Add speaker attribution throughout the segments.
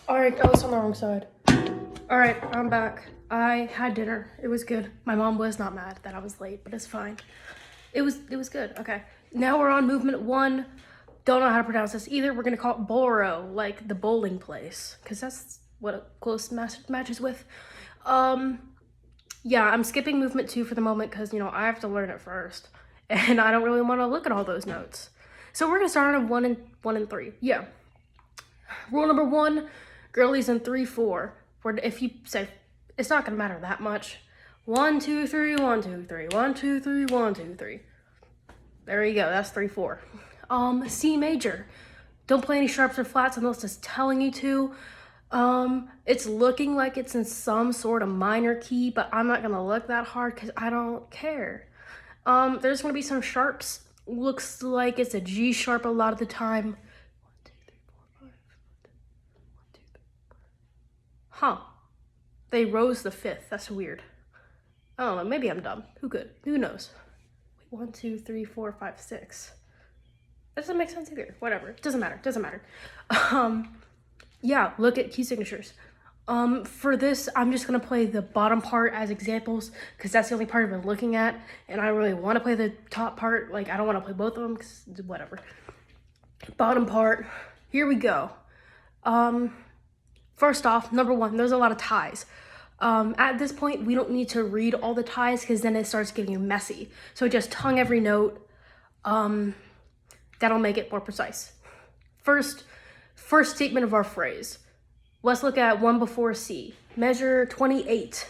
Speaker 1: Alright, I was on the wrong side. Alright, I'm back. I had dinner. It was good. My mom was not mad that I was late, but it's fine. It was good. Okay. Now we're on movement 1. Don't know how to pronounce this either. We're gonna call it Boro, like the bowling place, because that's what it close matches with. Yeah, I'm skipping movement 2 for the moment because I have to learn it first, and I don't really want to look at all those notes. So we're gonna start on 1 and 3. Yeah. Rule number 1, girlies in 3/4. Where if you say, it's not gonna matter that much. 1 2 3 1 2 3 1 2 3 1 2 3. There you go. That's 3/4. C major. Don't play any sharps or flats unless it's telling you to. It's looking like it's in some sort of minor key, but I'm not gonna look that hard because I don't care. There's gonna be some sharps. Looks like it's a G sharp a lot of the time. 1 2 3 4 5 1 2 3. Huh. They rose the 5th. That's weird. I don't know. Maybe I'm dumb. Who knows? Wait, 1 2 3 4 5 6. That doesn't make sense either. Whatever. It doesn't matter. Yeah, look at key signatures. For this, I'm just gonna play the bottom part as examples because that's the only part I've been looking at, and I really want to play the top part. Like, I don't want to play both of them because whatever. Bottom part. Here we go. First off, number 1, there's a lot of ties. At this point, we don't need to read all the ties because then it starts getting messy. So just tongue every note. That'll make it more precise. First statement of our phrase. Let's look at 1 before C. Measure 28.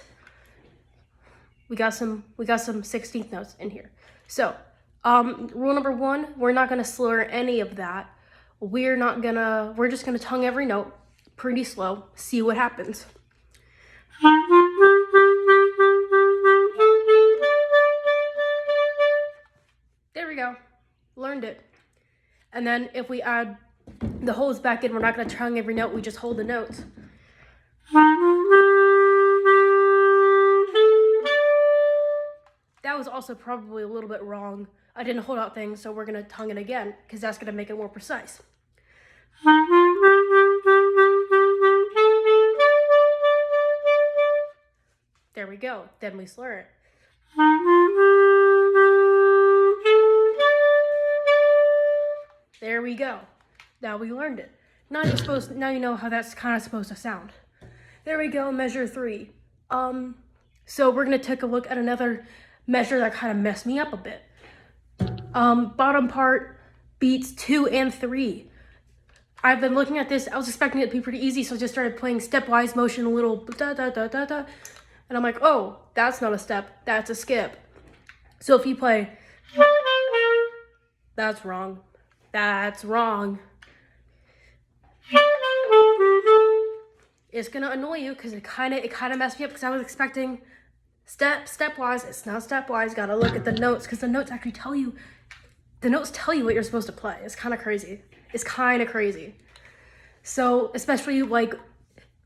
Speaker 1: We got some 16th notes in here. So, rule number 1, we're not gonna slur any of that. We're just gonna tongue every note pretty slow, see what happens. There we go. Learned it. And then if we add the holds back in, we're not going to tongue every note, we just hold the notes. That was also probably a little bit wrong. I didn't hold out things, so we're going to tongue it again because that's going to make it more precise. There we go. Then we slur it. There we go. Now we learned it. Now you know how that's kind of supposed to sound. There we go, measure 3. So we're gonna take a look at another measure that kind of messed me up a bit. Bottom part, beats 2 and 3. I've been looking at this, I was expecting it to be pretty easy, so I just started playing stepwise motion, a little da da da da da. And I'm like, oh, that's not a step, that's a skip. So if you play, that's wrong. That's wrong. It's gonna annoy you because it kind of messed me up because I was expecting stepwise. It's not stepwise. Gotta look at the notes because the notes actually tell you. The notes tell you what you're supposed to play. It's kind of crazy. So especially like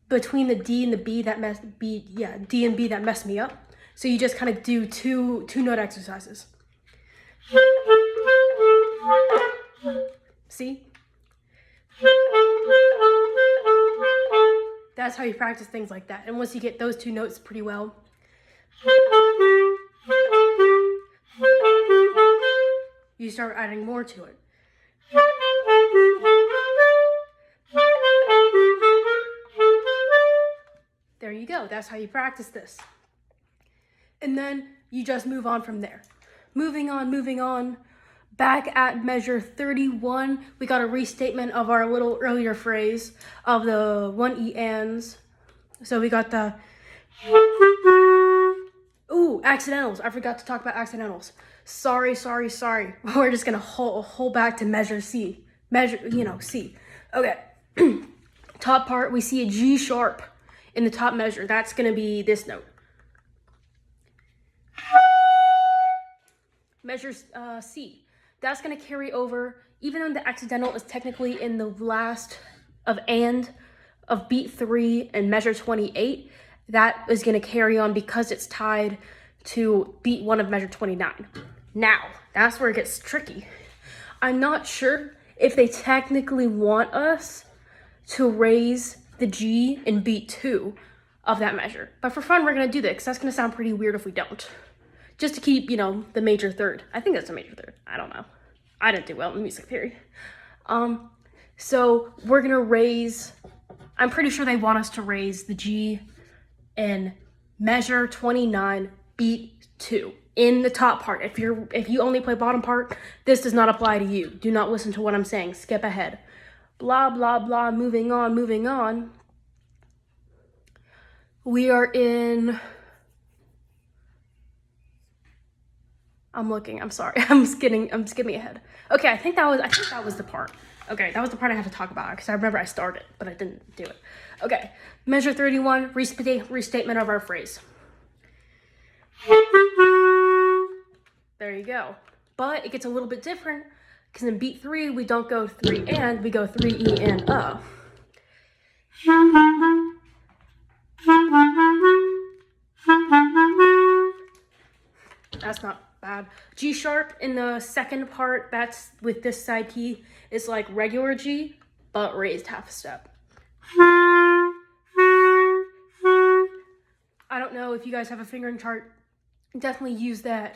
Speaker 1: between the D and the B that D and B that messed me up. So you just kind of do two note exercises. See? That's how you practice things like that. And once you get those 2 notes pretty well, you start adding more to it. There you go. That's how you practice this. And then you just move on from there. Moving on. Back at measure 31, we got a restatement of our little earlier phrase of the 1E ands. So we got the, accidentals. I forgot to talk about accidentals. Sorry. We're just gonna hold back to measure C. C. Okay. Top part, we see a G sharp in the top measure. That's gonna be this note. Measure C. That's going to carry over, even though the accidental is technically in the last of beat 3 and measure 28, that is going to carry on because it's tied to beat 1 of measure 29. Now, that's where it gets tricky. I'm not sure if they technically want us to raise the G in beat 2 of that measure. But for fun, we're gonna do this because that's gonna sound pretty weird if we don't. Just to keep, you know, the major third. I think that's a major third. I don't know. I didn't do well in music theory. So we're gonna raise, I'm pretty sure they want us to raise the G in measure 29, beat 2 in the top part. If you only play bottom part, this does not apply to you. Do not listen to what I'm saying. Skip ahead. Blah, blah, blah. Moving on, moving on. We are in, I'm looking, I'm sorry. I'm skipping ahead. Okay, I think that was the part. Okay, that was the part I had to talk about because I remember I started, but I didn't do it. Okay, measure 31, restatement of our phrase. There you go. But it gets a little bit different because in beat 3, we don't go 3 and, we go 3 E and That's not bad. G sharp in the second part, that's with this side key, is like regular G, but raised half a step. I don't know if you guys have a fingering chart, definitely use that.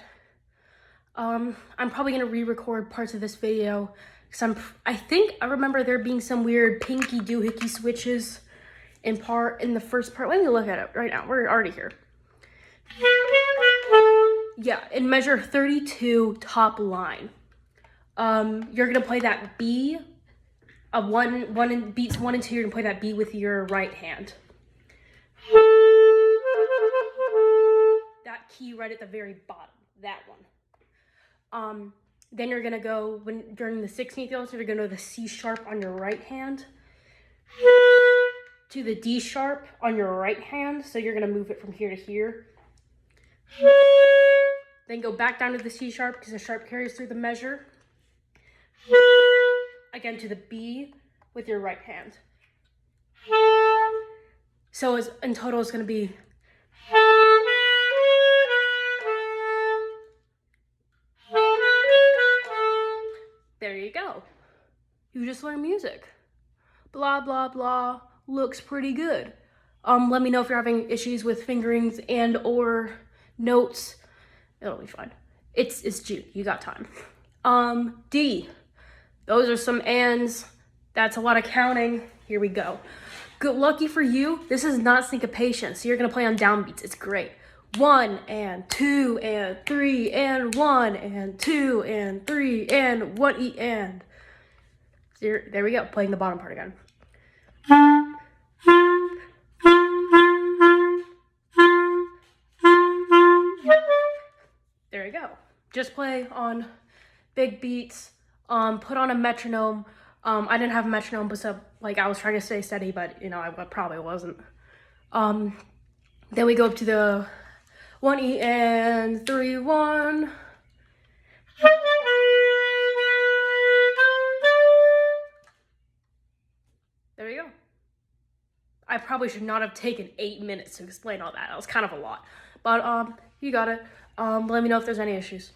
Speaker 1: I'm probably gonna re-record parts of this video because I think I remember there being some weird pinky doohickey switches in the first part. Let me look at it right now. We're already here. Yeah, in measure 32, top line. You're gonna play that B of beats 1 and 2. You're gonna play that B with your right hand. That key right at the very bottom, that one. Then you're gonna go during the 16th notes, you're gonna go to the C sharp on your right hand to the D sharp on your right hand. So you're gonna move it from here to here. Then go back down to the C sharp because the sharp carries through the measure. Again to the B with your right hand. So in total it's gonna be there you go. You just learned music. Blah, blah, blah. Looks pretty good. Let me know if you're having issues with fingerings and or notes. It'll be fine. It's June. You got time. D. Those are some ands. That's a lot of counting. Here we go. Good, lucky for you, this is not syncopation, so you're gonna play on downbeats. It's great. 1 and 2 and 3 and 1 and 2 and 3 and 1 E and. There we go, playing the bottom part again. There you go. Just play on big beats. Put on a metronome. I didn't have a metronome, but I was trying to stay steady, but you know, I probably wasn't. Then we go up to the 1 E and 3 1. There you go. I probably should not have taken 8 minutes to explain all that. That was kind of a lot, but you got it. Let me know if there's any issues.